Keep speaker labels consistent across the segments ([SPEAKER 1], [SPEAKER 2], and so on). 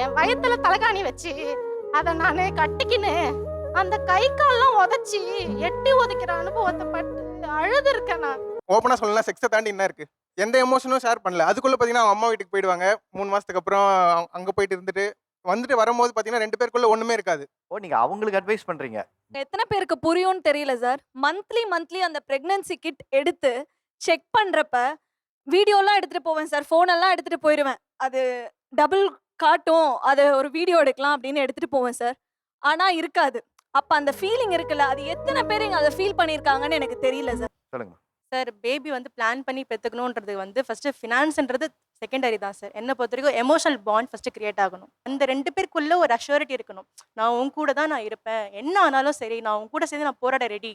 [SPEAKER 1] என் வயித்துல தலகாணி வச்சு அத நானு கட்டிக்கின்னு அந்த கை கால்லாம் உதைச்சி எட்டி ஒதைக்கிற அனுபவத்தை பட்டு அழுது இருக்கேன் நான்.
[SPEAKER 2] ஓப்பனா சொல்லலாம், செக்ஸை தாண்டி என்ன இருக்கு? எந்த எமோஷனும் ஷேர் பண்ணல. அதுக்குள்ள பாத்தீங்கன்னா அவங்க அம்மா வீட்டுக்கு போயிடுவாங்க. 3 மாசத்துக்கு அப்புறம் அங்க போயிட்டு இருந்துட்டு வந்துட்டு வரும்போது பாத்தீங்கன்னா 2 பேருக்குள்ள ஒண்ணுமே இருக்காது.
[SPEAKER 3] ஓ, நீங்க அவங்களுக்கு அட்வைஸ் பண்றீங்க.
[SPEAKER 4] எத்தனை பேருக்கு புரியும்னு தெரியல சார். மந்த்லி அந்த பிரெக்னன்சி கிட் எடுத்து செக் பண்றப்ப வீடியோலாம் எடுத்துட்டு போவேன் சார். ஃபோன் எல்லாம் எடுத்துட்டு போயிருவேன். அது டபுள் காட்டும். அது ஒரு வீடியோ எடுக்கலாம் அப்படின்னு எடுத்துட்டு போவேன் சார். ஆனா இருக்காது. அப்ப அந்த ஃபீலிங் இருக்குல்ல, அது எத்தனை பேர் இங்க அத ஃபீல் பண்ணியிருக்காங்கன்னு எனக்கு தெரியல சார்.
[SPEAKER 3] சொல்லுங்க.
[SPEAKER 5] சார் பேபி வந்து பிளான் பண்ணி பெற்றுக்கணுன்றது வந்து ஃபர்ஸ்ட் ஃபினான்ஸ்ன்றது செகண்டரி தான் சார். என்னை பொறுத்த வரைக்கும் எமோஷனல் பாண்ட் ஃபர்ஸ்ட் கிரியேட் ஆகணும். அந்த 2 பேருக்குள்ள ஒரு அஷ்யூரிட்டி இருக்கணும். நான் உன் கூட தான் நான் இருப்பேன், என்ன ஆனாலும் சரி நான் உன் கூட சேர்ந்து நான் போராட ரெடி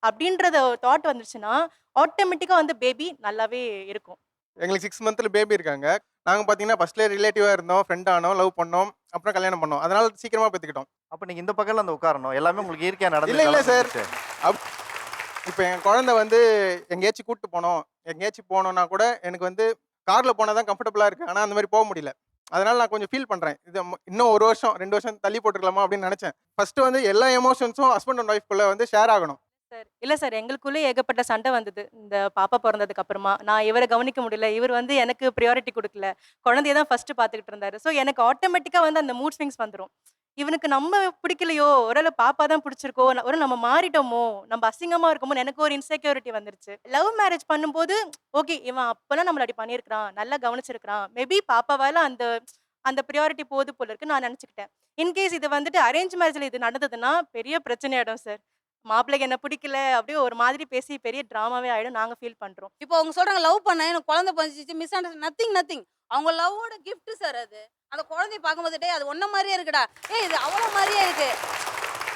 [SPEAKER 5] அப்படின்றத தாட் வந்துருச்சுன்னா ஆட்டோமேட்டிக்காக வந்து பேபி நல்லாவே இருக்கும்.
[SPEAKER 2] எங்களுக்கு 6 மந்த்ல பேபி இருக்காங்க. நாங்க பாத்தீங்கன்னா ஃபர்ஸ்ட்ல ரிலேட்டிவா இருந்தோம், ஃப்ரெண்ட் ஆனோம், லவ் பண்ணோம், அப்புறம் கல்யாணம் பண்ணோம். அதனால சீக்கிரமா பெத்துக்கிட்டோம்.
[SPEAKER 3] அப்ப நீங்க இந்த பக்கம்ல அந்த உட்காரணும். எல்லாமே உங்களுக்கு இயற்கையா
[SPEAKER 2] இல்ல சார்.
[SPEAKER 3] நடந்து.
[SPEAKER 2] இப்போ என் குழந்தை வந்து எங்கேயாச்சும் கூட்டு போனோம், எங்கேயாச்சும் போனோம்னா கூட எனக்கு வந்து கார்ல போனா தான் கம்ஃபர்டபுளா இருக்கு. ஆனா அந்த மாதிரி போக முடியல. அதனால நான் கொஞ்சம் ஃபீல் பண்றேன். இது இன்னும் 1 வருஷம் 2 வருஷம் தள்ளி போட்டுக்கலாமா அப்படின்னு நினைச்சேன். ஃபர்ஸ்ட் வந்து எல்லா எமோஷன்ஸும் ஹஸ்பண்ட் அண்ட் ஒய்ஃப்குள்ள வந்து ஷேர் ஆகணும்.
[SPEAKER 5] சார் இல்லை சார், எங்களுக்குள்ளே ஏகப்பட்ட சண்டை வந்தது இந்த பாப்பா பிறந்ததுக்கு அப்புறமா. நான் இவரை கவனிக்க முடியல, இவர் வந்து எனக்கு ப்ரியாரிட்டி கொடுக்கல, குழந்தைய தான் ஃபர்ஸ்ட் பார்த்துக்கிட்டு இருந்தாரு. ஸோ எனக்கு ஆட்டோமேட்டிக்காக வந்து அந்த மூட் ஸ்விங்ஸ் வந்துடும். இவனுக்கு நம்ம பிடிக்கலையோ, ஒரு பாப்பா தான் பிடிச்சிருக்கோ, ஒரு நம்ம மாறிட்டோமோ, நம்ம அசிங்கமா இருக்கோமோ, எனக்கு ஒரு இன்செக்யூரிட்டி வந்துருச்சு. லவ் மேரேஜ் பண்ணும்போது ஓகே, இவன் அப்பெல்லாம் நம்மள அப்படி பண்ணியிருக்கிறான், நல்லா கவனிச்சிருக்கிறான், மேபி பாப்பாவால அந்த அந்த ப்ரியாரிட்டி போது போல இருக்கு நான் நினச்சிக்கிட்டேன். இன்கேஸ் இது வந்துட்டு அரேஞ்ச் மேரேஜில் இது நடந்ததுன்னா பெரிய பிரச்சனை ஆயிடும் சார். மாப்பிள்ளைக்கு என்ன பிடிக்கல அப்படியே ஒரு மாதிரி பேசி பெரிய ட்ராமாவே ஆயிடும். நாங்க ஃபீல் பண்றோம்.
[SPEAKER 6] இப்போ அவங்க சொல்றாங்க லவ் பண்ண எனக்கு குழந்தை பஞ்சிச்சு மிஸ் அண்டர்ஸ்டாண்டிங் நத்திங். அவங்க லவ்வோட கிஃப்ட் சார் அது. அந்த குழந்தைய பார்க்கும்போது டே அது ஒன்ன மாதிரியே இருக்குடா, இது அவ்வளோ மாதிரியே இருக்கு,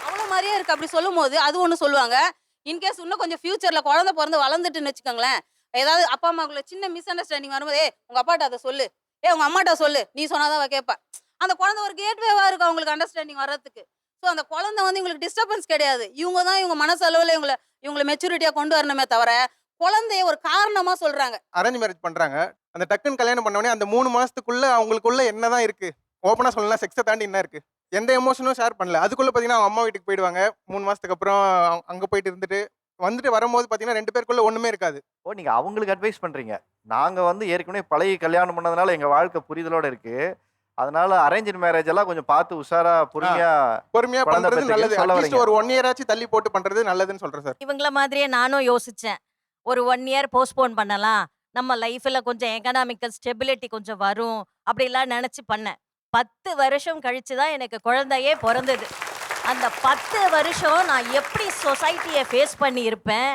[SPEAKER 6] அவ்வளோ மாதிரியே இருக்கு அப்படி சொல்லும் போது அது ஒன்று சொல்லுவாங்க. இன்கேஸ் இன்னும் கொஞ்சம் ஃபியூச்சர்ல குழந்தை பிறந்து வளர்ந்துட்டுன்னு வச்சுக்கோங்களேன், ஏதாவது அப்பா அம்மாக்குள்ள சின்ன மிஸ் அண்டர்ஸ்டாண்டிங் வரும்போது உங்க அப்பாட்ட அதை சொல்லு, உங்க அம்மாட்ட சொல்லு, நீ சொன்னாதான் அவ கேட்பா. அந்த குழந்தை ஒரு கேட்வேவா இருக்கும் அவங்களுக்கு அண்டர்ஸ்டாண்டிங் வர்றதுக்கு. ஸோ அந்த குழந்தை வந்து இவங்களுக்கு டிஸ்டர்பன்ஸ் கிடையாது. இவங்க தான் இவங்க மனசளவில் இவங்களை மெச்சூரிட்டியாக கொண்டு வரணுமே தவிர குழந்தைய ஒரு காரணமா சொல்றாங்க.
[SPEAKER 2] அரேஞ்ச் மேரேஜ் பண்றாங்க. அந்த டக்குன்னு கல்யாணம் பண்ண உடனே அந்த 3 மாசத்துக்குள்ள அவங்களுக்குள்ள என்னதான் இருக்கு? ஓப்பனா சொல்லலாம், செக்ஸை தாண்டி என்ன இருக்கு? எந்த எமோஷனும் ஷேர் பண்ணல. அதுக்குள்ள பாத்தீங்கன்னா அவங்க அம்மா வீட்டுக்கு போயிடுவாங்க. 3 மாசத்துக்கு அப்புறம் அங்க போயிட்டு இருந்துட்டு வந்துட்டு வரும்போது பாத்தீங்கன்னா 2 பேருக்குள்ள ஒண்ணுமே இருக்காது.
[SPEAKER 3] ஓ, நீங்க அவங்களுக்கு அட்வைஸ் பண்றீங்க. நாங்க வந்து ஏற்கனவே பழகி கல்யாணம் பண்ணதுனால எங்க வாழ்க்கை புரிதலோட இருக்கு. அதனால அரேஞ்ச் மேரேஜ் எல்லாம் கொஞ்சம் பார்த்து உஷாரா பொறுமையா
[SPEAKER 2] பொறுமையா
[SPEAKER 3] குழந்தை
[SPEAKER 2] பண்றது
[SPEAKER 3] பெத்துக்க
[SPEAKER 2] நல்லது.
[SPEAKER 3] சொல்ல
[SPEAKER 2] அட்லீஸ்ட்
[SPEAKER 3] வரீங்க.
[SPEAKER 2] ஒரு 1 இயர் ஆச்சு தள்ளி போட்டு பண்றது நல்லதுன்னு சொல்றேன் சார்.
[SPEAKER 7] இவங்கள மாதிரியே நானும் யோசிச்சேன். ஒரு 1 இயர் போஸ்ட்போன் பண்ணலாம். நம்ம லைஃப்ல கொஞ்சம் எகனாமிக்கல் ஸ்டெபிலிட்டி கொஞ்சம் வரும். அப்படிலாம் நினைச்சு பண்ணேன். 10 வருஷம் கழிச்சு தான் எனக்கு குழந்தையே பிறந்தது. அந்த 10 வருஷம் நான் எப்படி சொசைட்டியை ஃபேஸ் பண்ணி இருப்பேன்.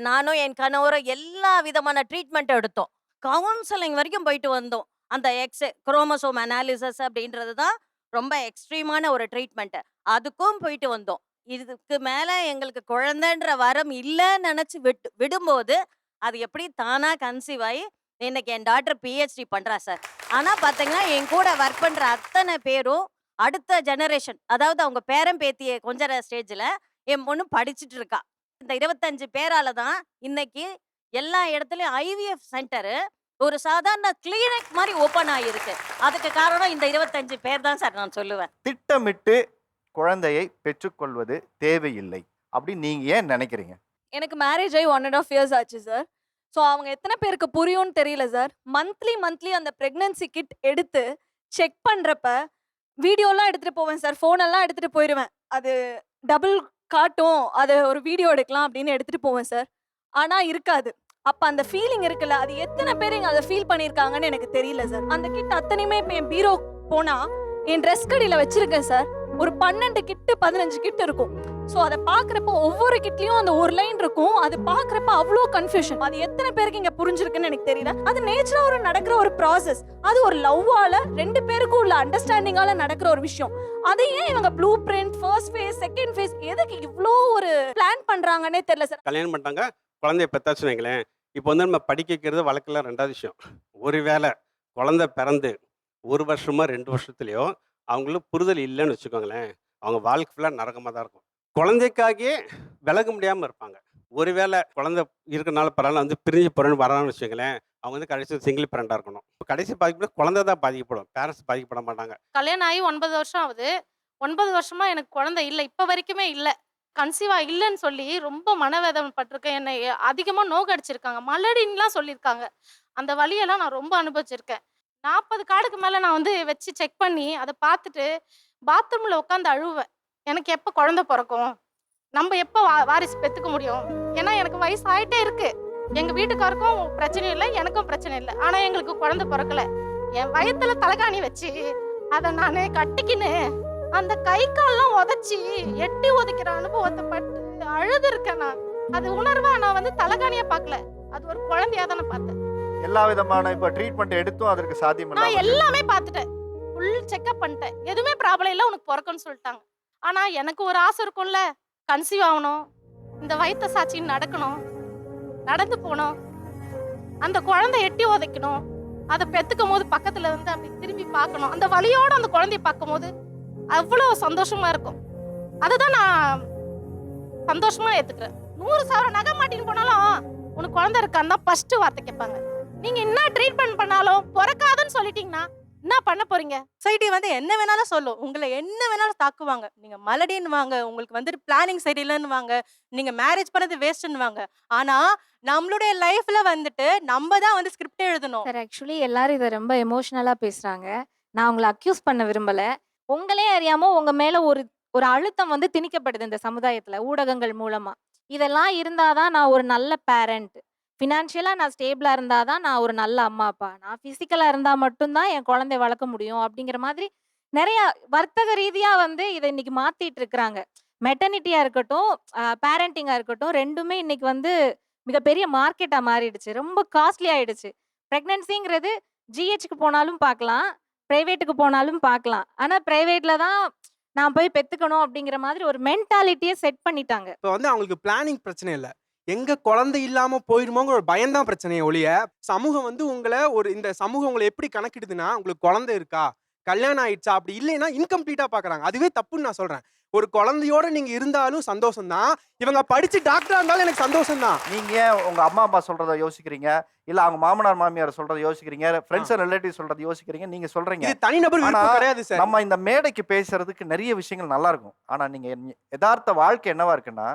[SPEAKER 7] நானும் என் கணவரும் எல்லா விதமான ட்ரீட்மெண்ட் எடுத்தோம். கவுன்சிலிங் வரைக்கும் போயிட்டு வந்தோம். அந்த குரோமோசோம் அனாலிசிஸ் அப்படின்றது தான் ரொம்ப எக்ஸ்ட்ரீமான ஒரு ட்ரீட்மெண்ட். அதுக்கும் போயிட்டு வந்தோம். இதுக்கு மேல எங்களுக்கு குழந்தைன்ற வரம் இல்லைன்னு நினைச்சு விடும்போது அது எப்படி தானா கன்சீவ் ஆகி இன்னைக்கு என் டாக்டர் பிஹெச்டி பண்றா சார். ஆனா பாத்தீங்கன்னா என் கூட ஒர்க் பண்ற அத்தனை பேரும் அடுத்த ஜெனரேஷன், அதாவது அவங்க பேரன் பேத்தியை கொஞ்சற ஸ்டேஜ்ல என் பொண்ணு படிச்சுட்டு இருக்கா. இந்த 25 பேரால தான் இன்னைக்கு எல்லா இடத்துலயும் ஐவிஎஃப் சென்டரு ஒரு சாதாரண கிளினிக் மாதிரி ஓபன் ஆகியிருக்கு. அதுக்கு காரணம் இந்த 25 பேர் தான் சார் நான் சொல்லுவேன்.
[SPEAKER 3] திட்டமிட்டு குழந்தையை பெற்றுக்கொள்வது தேவையில்லை அப்படின்னு நீங்க ஏன் நினைக்கிறீங்க?
[SPEAKER 4] எனக்கு மேரேஜ் ஆகி 1.5 இயர்ஸ் ஆச்சு சார். ஸோ அவங்க எத்தனை பேருக்கு புரியும்னு தெரியல சார். மந்த்லி அந்த பிரெக்னன்சி கிட் எடுத்து செக் பண்றப்ப வீடியோலாம் எடுத்துட்டு போவேன் சார். ஃபோன் எல்லாம் எடுத்துட்டு போயிருவேன். அது டபுள் காட்டும். அது ஒரு வீடியோ எடுக்கலாம் அப்படின்னு எடுத்துட்டு போவேன் சார். ஆனா இருக்காது. அப்ப அந்த ஃபீலிங் இருக்குல்ல, அது எத்தனை பேர் இங்க அதை ஃபீல் பண்ணியிருக்காங்கன்னு எனக்கு தெரியல சார். அந்த கிட் அத்தனையுமே இப்போ என் பீரோ போனா என் ட்ரெஸ் கடையில வச்சிருக்கேன் சார். ஒரு 12 கிட்டு 15 கிட் இருக்கும். ஸோ அதை பார்க்குறப்ப ஒவ்வொரு கிட்லையும் அந்த ஒரு லைன் இருக்கும். அது பார்க்குறப்ப அவ்வளோ கன்ஃபியூஷன். அது எத்தனை பேருக்கு இங்கே புரிஞ்சிருக்குன்னு எனக்கு தெரியல. அது நேச்சராக ஒரு நடக்கிற ஒரு ப்ராசஸ். அது ஒரு லவ்வால 2 பேருக்கும் உள்ள அண்டர்ஸ்டாண்டிங்கால நடக்கிற ஒரு விஷயம். அதையே இவங்க blue print, first face, second phase எதுக்கு இவ்வளோ ஒரு பிளான் பண்றாங்கன்னே தெரியல சார்.
[SPEAKER 8] கல்யாணம் பண்ணிட்டாங்க, குழந்தைய பெத்தாச்சுன்னு வைங்களேன். இப்போ வந்து நம்ம படிக்க வைக்கிறது வழக்கில் 2வது விஷயம். ஒருவேளை குழந்தை பிறந்து 1 வருஷமோ 2 வருஷத்துலையோ அவங்களுக்கு புரிதல் இல்லைன்னு வச்சுக்கோங்களேன், அவங்க வாழ்க்கை ஃபுல்லாக நரகமாக தான் இருக்கும். குழந்தைக்காகவே விலக முடியாமல் இருப்பாங்க. ஒருவேளை குழந்தை இருக்கிறனால பரவாயில்ல வந்து பிரிஞ்சு போகிறேன்னு வரான்னு வச்சுக்கோங்களேன், அவங்க வந்து கடைசி சிங்கிள் பேரண்டாக இருக்கணும். இப்போ கடைசி பாதிக்கப்பட குழந்தை தான் பாதிக்கப்படும், பேரண்ட்ஸ் பாதிக்கப்பட மாட்டாங்க.
[SPEAKER 1] கல்யாணம் ஆகி 9 வருஷம் ஆகுது. 9 வருஷமா எனக்கு குழந்தை இல்ல. இப்ப வரைக்குமே இல்ல. கன்சீவா இல்லன்னு சொல்லி ரொம்ப மனவேதனை பட்டிருக்கேன். என்னை அதிகமா நோகடிச்சிருக்காங்க. மலடின்லாம் சொல்லியிருக்காங்க. அந்த வலியெல்லாம் நான் ரொம்ப அனுபவிச்சிருக்கேன். 40 கார்டுக்கு மேல நான் வந்து வச்சு செக் பண்ணி அத பார்த்துட்டு பாத்ரூம்ல உட்காந்து அழுவேன். எனக்கு எப்ப குழந்தை பொறக்கும்? நம்ம எப்ப வாரிசு பெத்துக்க முடியும்? ஏன்னா எனக்கு வயசு ஆயிட்டே இருக்கு. எங்க வீட்டுக்காருக்கும் பிரச்சனை இல்ல, எனக்கும் பிரச்சனை இல்ல. ஆனா எங்களுக்கு குழந்தை பொறக்கல. என் வயித்துல தலகாணி வச்சு அத நானு கட்டிக்கின்னு அந்த கை கால்லாம் உதைச்சி எட்டி உதைக்கிற அனுபவத்தை பட்டு அழுதுருக்கேன் நான். அது உணர்வா நான் வந்து தலகாணியா பார்க்கல. அது ஒரு குழந்தையா தானே பார்த்தேன்.
[SPEAKER 3] எல்லா விதமான இப்போ ட்ரீட்மெண்ட் எடுத்தும் அதற்கு சாத்தியம்
[SPEAKER 1] நான்
[SPEAKER 3] இல்லாம
[SPEAKER 1] எல்லாமே பார்த்துட்டேன். ஃபுல் செக்அப் பண்ணிட்டேன். எதுவுமே ப்ராப்ளம் இல்ல, உனக்கு பொறக்கும்னு சொல்லிட்டாங்க. ஆனா எனக்கு ஒரு ஆசை இருக்கும்ல, கன்சீவ் ஆகணும், இந்த வயித்த சாட்சின்னு நடக்கணும், நடந்து போகணும், அந்த குழந்தை எட்டி உதைக்கணும், அதை பெத்துக்கும் போது பக்கத்துல வந்து அப்படி திரும்பி பார்க்கணும். அந்த வலியோட அந்த குழந்தைய பார்க்கும் போது அவ்வளோ சந்தோஷமா இருக்கும். அதுதான் நான் சந்தோஷமா ஏத்துக்கிறேன். 100,000 நகை மாட்டின்னு போனாலும் உனக்கு குழந்தை இருக்கான்னு தான் ஃபர்ஸ்ட் வார்த்தை கேட்பாங்க. நீங்க என்ன ட்ரீட்மெண்ட் பண்ணாலும் பொறக்காதுன்னு சொல்லிட்டீங்கன்னா என்ன பண்ண போறீங்க?
[SPEAKER 5] சொசைட்டி வந்து என்ன வேணாலும் சொல்லும், உங்களை என்ன வேணாலும் தாக்குவாங்க. நீங்க மலடின்னு வாங்க, உங்களுக்கு வந்துட்டு பிளானிங் சரியில்லைன்னு வாங்க, நீங்க மேரேஜ் பண்ணது வேஸ்ட்னு வாங்க. ஆனா நம்மளுடைய லைஃப்ல வந்துட்டு நம்ம தான் வந்து ஸ்கிரிப்ட் எழுதணும்.
[SPEAKER 9] சார் ஆக்சுவலி எல்லாரும் இதை ரொம்ப எமோஷ்னலாக பேசுகிறாங்க. நான் உங்களை அக்யூஸ் பண்ண விரும்பலை. உங்களே அறியாமல் உங்கள் மேலே ஒரு ஒரு அழுத்தம் வந்து திணிக்கப்படுது இந்த சமுதாயத்தில் ஊடகங்கள் மூலமாக. இதெல்லாம் இருந்தால் தான் நான் ஒரு நல்ல பேரண்ட், ஃபினான்ஷியலாக நான் ஸ்டேபிளாக இருந்தால் தான் நான் ஒரு நல்ல அம்மா அப்பா, நான் ஃபிசிக்கலாக இருந்தால் மட்டும்தான் என் குழந்தைய வளர்க்க முடியும் அப்படிங்கிற மாதிரி நிறைய வர்த்தக ரீதியாக வந்து இதை இன்னைக்கு மாற்றிட்டு இருக்கிறாங்க. மெட்டர்னிட்டியாக இருக்கட்டும், பேரண்டிங்காக இருக்கட்டும், ரெண்டுமே இன்னைக்கு வந்து மிகப்பெரிய மார்க்கெட்டாக மாறிடுச்சு. ரொம்ப காஸ்ட்லி ஆயிடுச்சு. ப்ரெக்னன்சிங்கிறது ஜிஹெச்சுக்கு போனாலும் பார்க்கலாம், ப்ரைவேட்டுக்கு போனாலும் பார்க்கலாம். ஆனால் ப்ரைவேட்டில் தான் நான் போய் பெற்றுக்கணும் அப்படிங்கிற மாதிரி ஒரு மென்டாலிட்டியை செட் பண்ணிட்டாங்க.
[SPEAKER 10] இப்போ வந்து அவங்களுக்கு பிளானிங் பிரச்சனை இல்லை, எங்க குழந்தை இல்லாம போயிருமோங்கிற ஒரு பயம்தான் பிரச்சனையே ஒழிய, சமூகம் வந்து உங்களை இந்த சமூகம் உங்களை எப்படி கணக்கிடுதுன்னா, உங்களுக்கு குழந்தை இருக்கா, கல்யாணம் ஆயிடுச்சா, அப்படி இல்லைன்னா இன்கம்ப்ளீட்டா பாக்குறாங்க. அதுவே தப்புன்னு நான் சொல்றேன். ஒரு குழந்தையோட நீங்க இருந்தாலும் சந்தோஷம் தான், இவங்க படிச்சு டாக்டரா இருந்தாலும் எனக்கு சந்தோஷம் தான்.
[SPEAKER 3] நீங்க ஏன் உங்க அம்மா அப்பா சொல்றத யோசிக்கிறீங்க, இல்ல அவங்க மாமனார் மாமியார் சொல்றத யோசிக்கிறீங்க, ஃப்ரெண்ட்ஸ் அண்ட் ரிலேட்டிவ் சொல்றத யோசிக்கிறீங்க, நீங்க சொல்றீங்க.
[SPEAKER 10] இது தனிநபர் விருப்பம் கிடையாது சார்.
[SPEAKER 3] நம்ம இந்த மேடைக்கு பேசுறதுக்கு நிறைய விஷயங்கள் நல்லா இருக்கும். ஆனா நீங்க யதார்த்த வாழ்க்கை என்னவா இருக்குன்னா,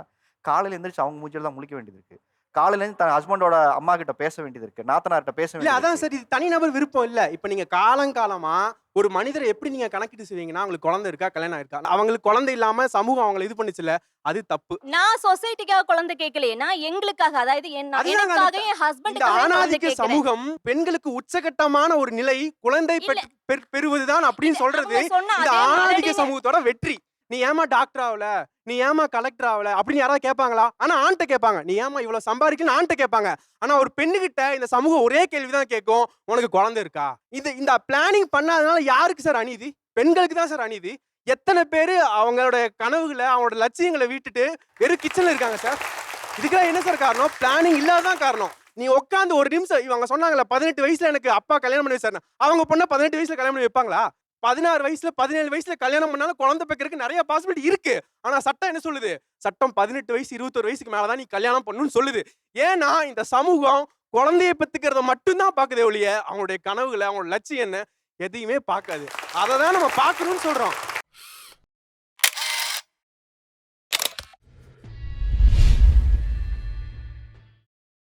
[SPEAKER 3] காலையில எந்திரிச்சு அவங்க மூஞ்சில தான் முழிக்க வேண்டியது இருக்கு, காலையில இருந்து தன் ஹஸ்பண்டோட அம்மா கிட்ட பேச வேண்டியது இருக்கு, நாத்தனார்கிட்ட பேச
[SPEAKER 10] இல்ல
[SPEAKER 3] வேண்டியது
[SPEAKER 10] அதான்
[SPEAKER 3] இருக்கு.
[SPEAKER 10] சார், இது தனிநபர் விருப்பம் இல்ல. இப்ப நீங்க காலங்காலமா ஒரு மனிதரை எப்படி நீங்க கணக்கிட்டு செய்வீங்கன்னா, அவங்களுக்கு குழந்தை இருக்கா, கல்யாணம் இருக்கா, அவங்களுக்கு குழந்தை இல்லாம சமூகம் அவங்களை இது பண்ணிச்சுல, அது தப்பு.
[SPEAKER 11] நான் சொசைட்டிக்காக குழந்தை கேட்கலையே, நான் எங்களுக்காக, அதாவது
[SPEAKER 10] அதுதாங்க
[SPEAKER 11] எனக்காக என்
[SPEAKER 10] இந்த
[SPEAKER 11] ஹஸ்பண்டுக்காக குழந்தை
[SPEAKER 10] ஆணாதிக்க
[SPEAKER 11] கேட்கிறேன்.
[SPEAKER 10] சமூகம் பெண்களுக்கு உச்சகட்டமான ஒரு நிலை குழந்தை பெறுவதுதான் அப்படின்னு சொல்றது
[SPEAKER 11] அவங்க சொன்ன
[SPEAKER 10] இந்த
[SPEAKER 11] அதே
[SPEAKER 10] ஆணாதிக்க
[SPEAKER 11] மலடின்னு-
[SPEAKER 10] சமூகத்தோட வெற்றி. நீ ஏமா டாக்டர் ஆகல, நீ ஏமா கலெக்டர் ஆகல அப்படின்னு யாராவது கேட்பாங்களா? ஆனா ஆண்கிட்ட கேட்பாங்க, நீ ஏமா இவ்வளவு சம்பாதிக்கணும்னு ஆண்கிட்ட கேட்பாங்க. ஆனா ஒரு பெண்ணுகிட்ட இந்த சமூகம் ஒரே கேள்விதான் கேட்கும், உனக்கு குழந்தை இருக்கா. இந்த பிளானிங் பண்ணாதனால யாருக்கு சார் அநீதி? பெண்களுக்கு தான் சார் அநீதி. எத்தனை பேரு அவங்களோட கனவுகளை, அவங்களோட லட்சியங்களை விட்டுட்டு வெறும் கிச்சன்ல இருக்காங்க சார். இதுக்கெல்லாம் என்ன சார் காரணம்? பிளானிங் இல்லாதான் காரணம். நீ உட்காந்து ஒரு நிமிஷம், இவங்க சொன்னாங்கல்ல 18 வயசுல எனக்கு அப்பா கல்யாணம் பண்ணி வச்சாரு, அவங்க பொண்ணை 18 வயசுல கல்யாணம் பண்ணி வைப்பாங்களா? 16 வயசுல 17 வயசுல கல்யாணம் பண்ணாலும் குழந்தை பெக்கிறதுக்கு நிறைய பாசிபிலிட்டி இருக்கு. ஆனா சட்டம் என்ன சொல்லுது? சட்டம் 18 வயசு 21 வயசுக்கு மேலதான் நீ கல்யாணம் பண்ணணும்னு சொல்லுது. ஏன்னா இந்த சமூகம் குழந்தைய பெத்துக்கிறத மட்டும்தான் பாக்குதே ஒழிய அவங்களுடைய கனவுகளை, அவங்களோட லட்சியம் என்ன எதையுமே பார்க்காது. அதை தான் நம்ம பார்க்கணும்னு சொல்றோம்.